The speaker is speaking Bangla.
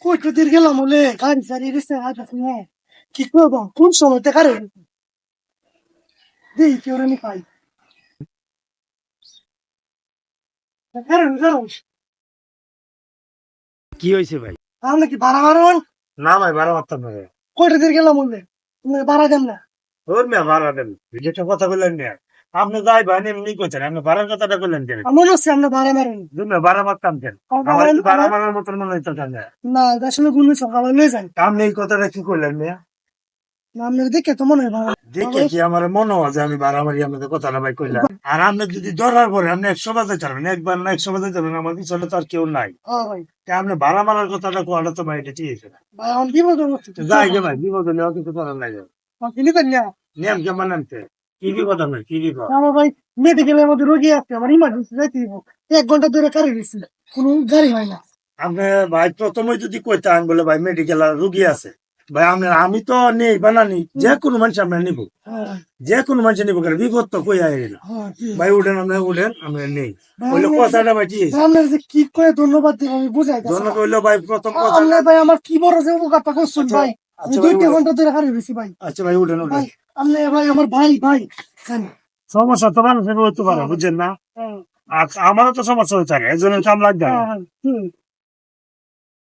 কইতে দিয়ে গেলাম বলে গাড়ি সারি রেসে হাত আছে না কি করবো কোন সময় কারে দেই কেউ নি পাই কারণ কারণ কি হয়েছে ভাই? আমরা কি ভাড়া মারুন না ভাই ভাড়া মারতাম না। কইতে দিয়ে গেলাম বলে তুমি ভাড়া দেন না ওর মেয়ে ভাড়া দেন, যেটা কথা বললেন না আপনি যাই ভাই এমনি করছেন, আপনি ভাড়ার কথাটা বললেন কেন? মনে হচ্ছে আমরা ভাড়া মারেন তুমি ভাড়া মারতাম কেন? আমার কি ভাড়া মারার মতন মনে হইতো কেন? না আসলে গুণ সকালে লয়ে যান আপনি এই কথাটা কি করলেন মেয়া? আপনি দেখে তো মনে হয় ভাড়া দেখে কি আমার মনে হয় যে আমি ভাড়া মারি আপনাদের কথাটা ভাই কইলাম? আর আপনি যদি ধরার পরে আপনি 100 বাজে চালাবেন, একবার না 100 বাজে চালাবেন, আমার পিছনে তো আর কেউ নাই। ভাই তা আপনি ভাড়া মারার কথাটা কোয়াটা তো ভাই এটা ঠিক আছে না। ভাই আমার বিপদ হচ্ছে যাই গে ভাই, বিপদ হলে কিছু করার নাই। কিনি দেন না নিয়ম কেমন আনতে কি বিপদ আপনার কি বিপদ? আমার ভাই মেডিকেলের মধ্যে রোগী আছে আমার ইমার্জেন্সি যাইতে দিব 1 ঘন্টা ধরে কারে গেছি কোনো গাড়ি হয় না আপনি ভাই প্রথমে যদি কইতেন বলে ভাই মেডিকেল রুগী আছে ভাই, আমি তো নেই বানানি, যে কোনো মানুষ আমরা নিব, যে কোনো মানুষ নিব কেন, বিপদ তো কই আয় গেল ভাই। উঠেন আমরা উঠেন, আমরা নেই বললে কথাটা ভাই ঠিক আছে। আপনার যে কি করে ধন্যবাদ দিব আমি বুঝাই ধন্য কইলো ভাই প্রথম কথা। আল্লাহ ভাই আমার কি বড় যে উপকারটা করছেন ভাই আমি আচ্ছা ভাই 2 ঘন্টা ধরে হারিয়ে গেছি ভাই আচ্ছা ভাই উঠেন উঠেন। ভাই আপনি ভাই আমার ভাই ভাই জানি সমস্যা তো মানুষের হতে পারে বুঝছেন না, আর আমারও তো সমস্যা হচ্ছে, এই জন্য কাম লাগবে।